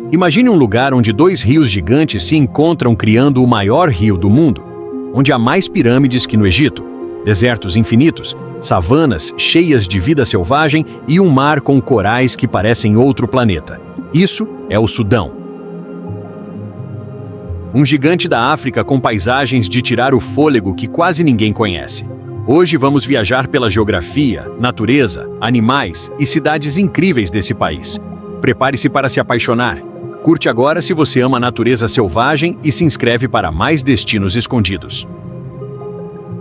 Imagine um lugar onde dois rios gigantes se encontram criando o maior rio do mundo, onde há mais pirâmides que no Egito, desertos infinitos, savanas cheias de vida selvagem e um mar com corais que parecem outro planeta. Isso é o Sudão. Um gigante da África com paisagens de tirar o fôlego que quase ninguém conhece. Hoje vamos viajar pela geografia, natureza, animais e cidades incríveis desse país. Prepare-se para se apaixonar. Curte agora se você ama a natureza selvagem e se inscreve para mais destinos escondidos.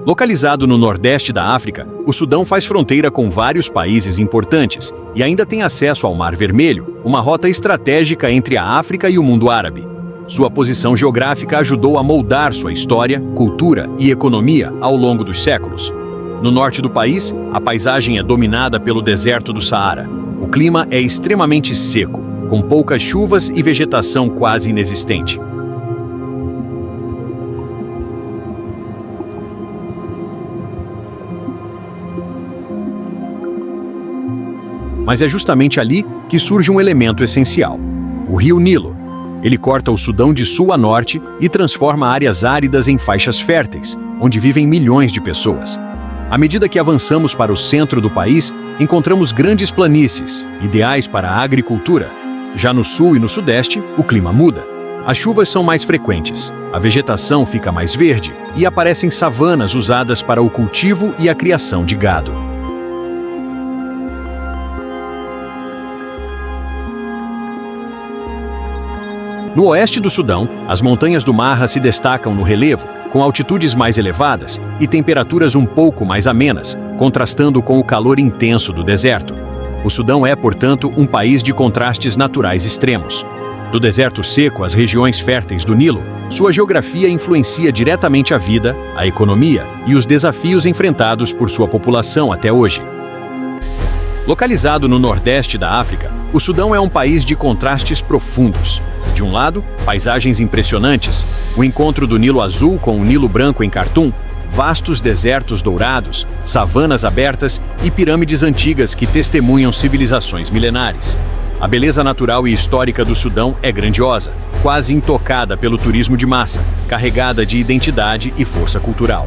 Localizado no nordeste da África, o Sudão faz fronteira com vários países importantes e ainda tem acesso ao Mar Vermelho, uma rota estratégica entre a África e o mundo árabe. Sua posição geográfica ajudou a moldar sua história, cultura e economia ao longo dos séculos. No norte do país, a paisagem é dominada pelo deserto do Saara. O clima é extremamente seco, com poucas chuvas e vegetação quase inexistente. Mas é justamente ali que surge um elemento essencial: o Rio Nilo. Ele corta o Sudão de sul a norte e transforma áreas áridas em faixas férteis, onde vivem milhões de pessoas. À medida que avançamos para o centro do país, encontramos grandes planícies, ideais para a agricultura. Já no sul e no sudeste, o clima muda. As chuvas são mais frequentes, a vegetação fica mais verde e aparecem savanas usadas para o cultivo e a criação de gado. No oeste do Sudão, as montanhas do Marra se destacam no relevo, com altitudes mais elevadas e temperaturas um pouco mais amenas, contrastando com o calor intenso do deserto. O Sudão é, portanto, um país de contrastes naturais extremos. Do deserto seco às regiões férteis do Nilo, sua geografia influencia diretamente a vida, a economia e os desafios enfrentados por sua população até hoje. Localizado no nordeste da África, o Sudão é um país de contrastes profundos. De um lado, paisagens impressionantes, o encontro do Nilo Azul com o Nilo Branco em Khartoum, vastos desertos dourados, savanas abertas e pirâmides antigas que testemunham civilizações milenares. A beleza natural e histórica do Sudão é grandiosa, quase intocada pelo turismo de massa, carregada de identidade e força cultural.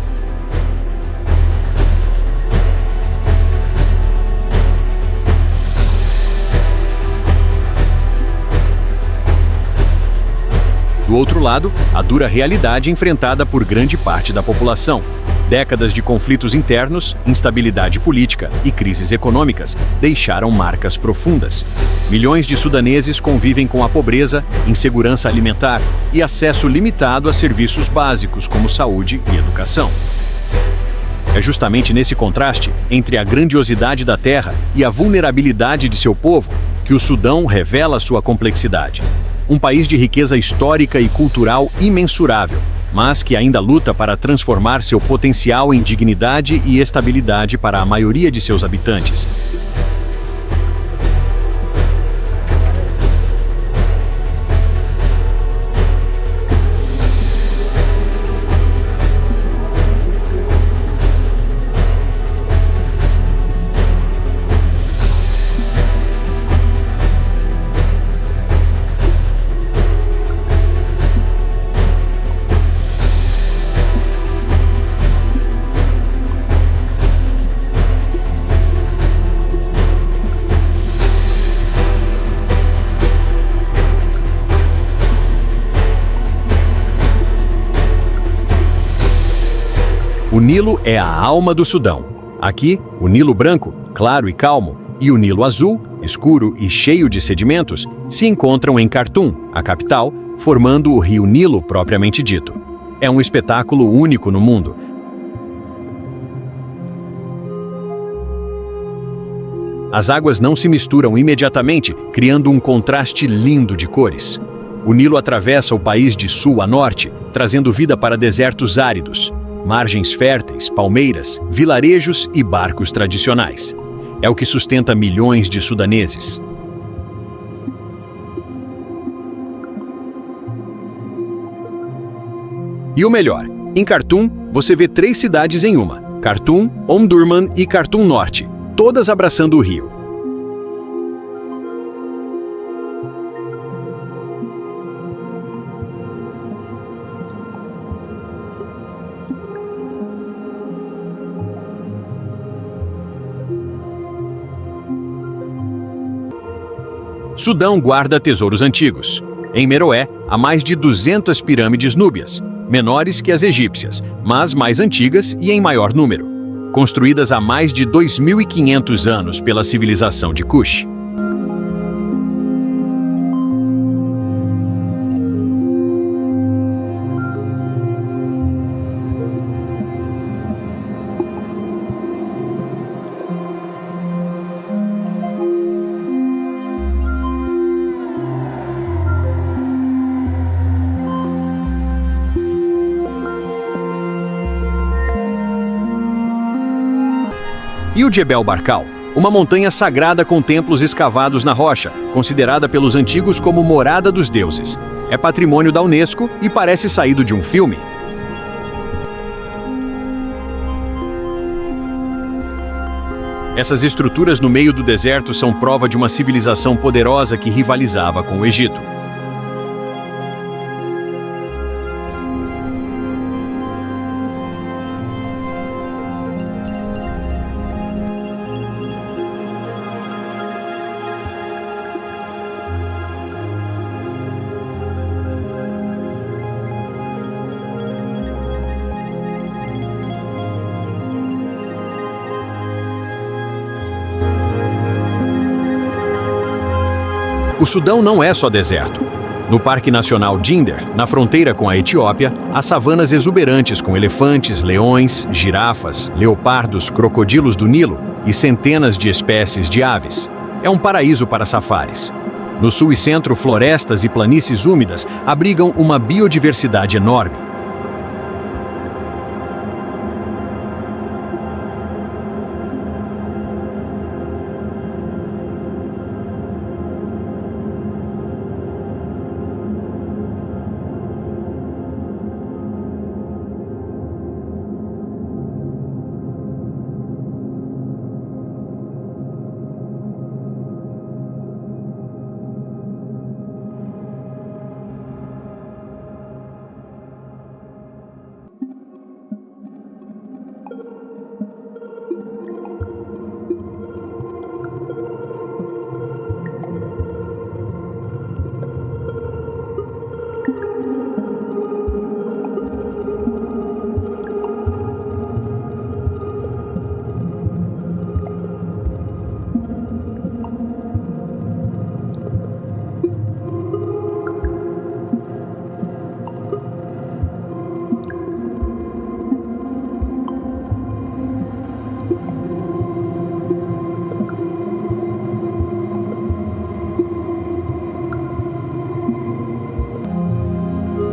Do outro lado, a dura realidade enfrentada por grande parte da população. Décadas de conflitos internos, instabilidade política e crises econômicas deixaram marcas profundas. Milhões de sudaneses convivem com a pobreza, insegurança alimentar e acesso limitado a serviços básicos como saúde e educação. É justamente nesse contraste entre a grandiosidade da terra e a vulnerabilidade de seu povo que o Sudão revela sua complexidade. Um país de riqueza histórica e cultural imensurável, mas que ainda luta para transformar seu potencial em dignidade e estabilidade para a maioria de seus habitantes. O Nilo é a alma do Sudão. Aqui, o Nilo Branco, claro e calmo, e o Nilo Azul, escuro e cheio de sedimentos, se encontram em Khartoum, a capital, formando o Rio Nilo propriamente dito. É um espetáculo único no mundo. As águas não se misturam imediatamente, criando um contraste lindo de cores. O Nilo atravessa o país de sul a norte, trazendo vida para desertos áridos, margens férteis, palmeiras, vilarejos e barcos tradicionais. É o que sustenta milhões de sudaneses. E o melhor, em Khartoum, você vê 3 cidades em uma: Khartoum, Omdurman e Khartoum Norte, todas abraçando o rio. Sudão guarda tesouros antigos. Em Meroé, há mais de 200 pirâmides núbias, menores que as egípcias, mas mais antigas e em maior número, construídas há mais de 2.500 anos pela civilização de Kush. E o Jebel Barkal, uma montanha sagrada com templos escavados na rocha, considerada pelos antigos como morada dos deuses. É patrimônio da Unesco e parece saído de um filme. Essas estruturas no meio do deserto são prova de uma civilização poderosa que rivalizava com o Egito. O Sudão não é só deserto. No Parque Nacional Dinder, na fronteira com a Etiópia, há savanas exuberantes com elefantes, leões, girafas, leopardos, crocodilos do Nilo e centenas de espécies de aves. É um paraíso para safaris. No sul e centro, florestas e planícies úmidas abrigam uma biodiversidade enorme.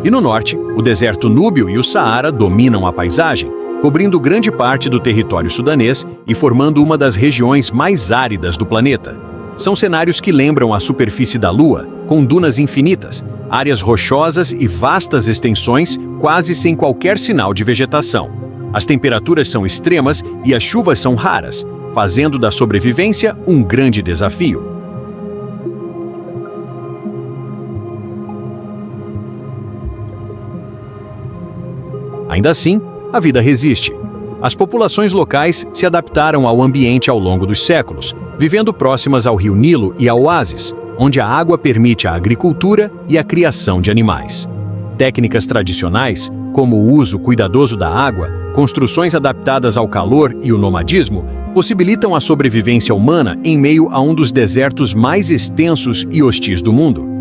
E no norte, o deserto núbio e o Saara dominam a paisagem, cobrindo grande parte do território sudanês e formando uma das regiões mais áridas do planeta. São cenários que lembram a superfície da Lua, com dunas infinitas, áreas rochosas e vastas extensões quase sem qualquer sinal de vegetação. As temperaturas são extremas e as chuvas são raras, fazendo da sobrevivência um grande desafio. Ainda assim, a vida resiste. As populações locais se adaptaram ao ambiente ao longo dos séculos, vivendo próximas ao rio Nilo e a oásis, onde a água permite a agricultura e a criação de animais. Técnicas tradicionais, como o uso cuidadoso da água, construções adaptadas ao calor e o nomadismo, possibilitam a sobrevivência humana em meio a um dos desertos mais extensos e hostis do mundo.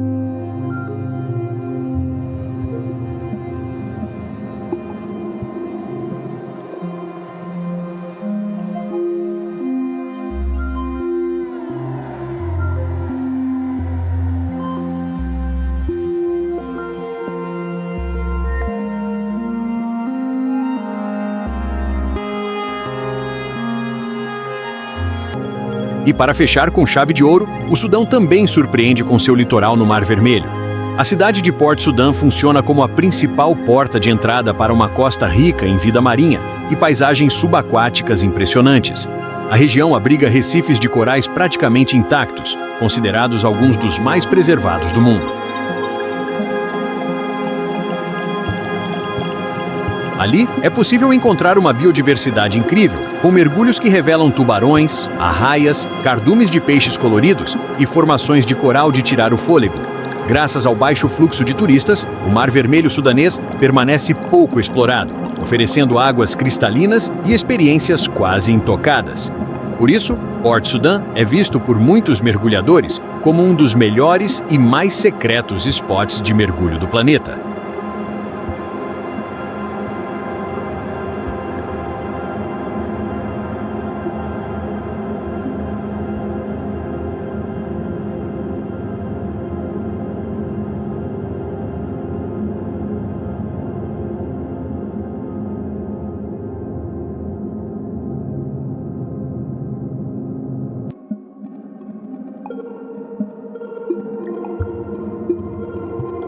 E para fechar com chave de ouro, o Sudão também surpreende com seu litoral no Mar Vermelho. A cidade de Port Sudan funciona como a principal porta de entrada para uma costa rica em vida marinha e paisagens subaquáticas impressionantes. A região abriga recifes de corais praticamente intactos, considerados alguns dos mais preservados do mundo. Ali é possível encontrar uma biodiversidade incrível, com mergulhos que revelam tubarões, arraias, cardumes de peixes coloridos e formações de coral de tirar o fôlego. Graças ao baixo fluxo de turistas, o Mar Vermelho sudanês permanece pouco explorado, oferecendo águas cristalinas e experiências quase intocadas. Por isso, Port Sudan é visto por muitos mergulhadores como um dos melhores e mais secretos spots de mergulho do planeta.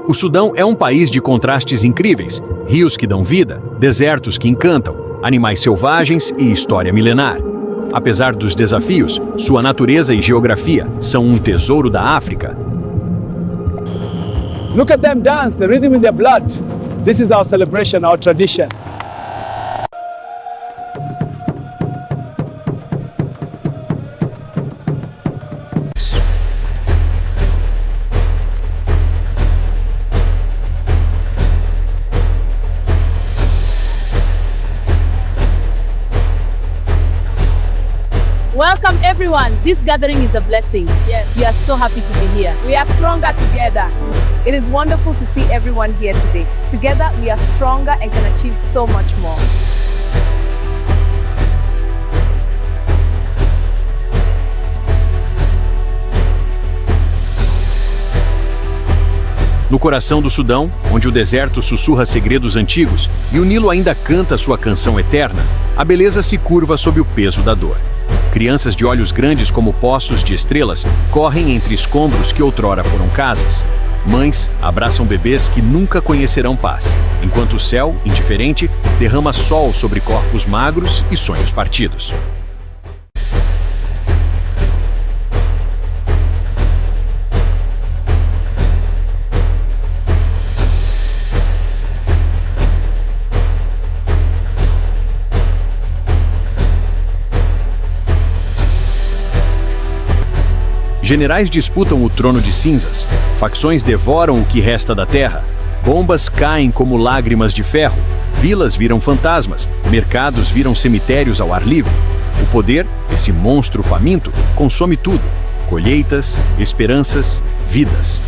O Sudão é um país de contrastes incríveis, rios que dão vida, desertos que encantam, animais selvagens e história milenar. Apesar dos desafios, sua natureza e geografia são um tesouro da África. Look at them dance, the rhythm in their blood. This is our celebration, our tradition. Welcome everyone. This gathering is a blessing. Yes, we are so happy to be here. We are stronger together. It is wonderful to see everyone here today. Together we are stronger and can achieve so much more. No coração do Sudão, onde o deserto sussurra segredos antigos e o Nilo ainda canta sua canção eterna, a beleza se curva sob o peso da dor. Crianças de olhos grandes como poços de estrelas correm entre escombros que outrora foram casas. Mães abraçam bebês que nunca conhecerão paz, enquanto o céu, indiferente, derrama sol sobre corpos magros e sonhos partidos. Generais disputam o trono de cinzas, facções devoram o que resta da terra, bombas caem como lágrimas de ferro, vilas viram fantasmas, mercados viram cemitérios ao ar livre. O poder, esse monstro faminto, consome tudo: colheitas, esperanças, vidas.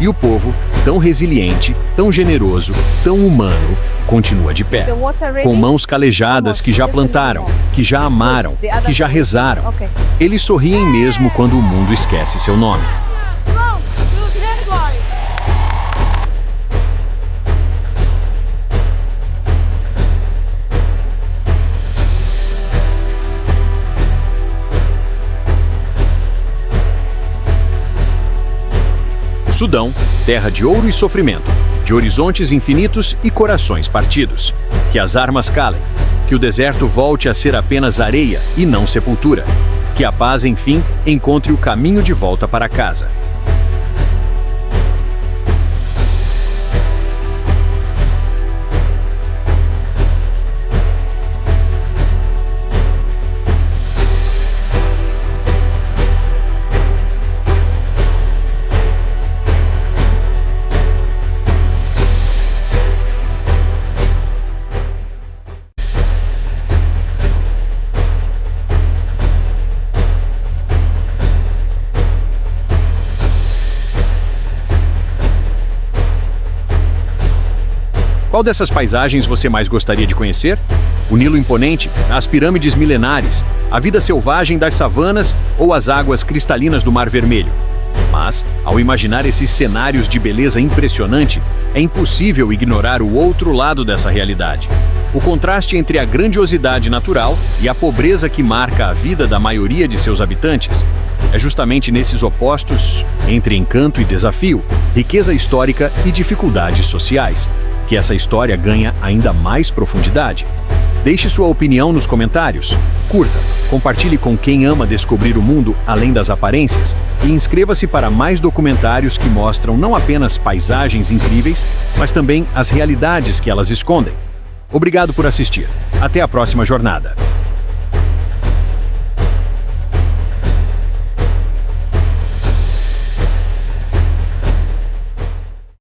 E o povo, tão resiliente, tão generoso, tão humano, continua de pé, com mãos calejadas que já plantaram, que já amaram, que já rezaram. Eles sorriem mesmo quando o mundo esquece seu nome. Sudão, terra de ouro e sofrimento, de horizontes infinitos e corações partidos. Que as armas calem, que o deserto volte a ser apenas areia e não sepultura. Que a paz, enfim, encontre o caminho de volta para casa. Qual dessas paisagens você mais gostaria de conhecer? O Nilo imponente, as pirâmides milenares, a vida selvagem das savanas ou as águas cristalinas do Mar Vermelho? Mas, ao imaginar esses cenários de beleza impressionante, é impossível ignorar o outro lado dessa realidade. O contraste entre a grandiosidade natural e a pobreza que marca a vida da maioria de seus habitantes. É justamente nesses opostos, entre encanto e desafio, riqueza histórica e dificuldades sociais, que essa história ganha ainda mais profundidade. Deixe sua opinião nos comentários, curta, Compartilhe com quem ama descobrir o mundo além das aparências e inscreva-se para mais documentários que mostram não apenas paisagens incríveis, mas também as realidades que elas escondem. Obrigado por assistir. Até a próxima jornada.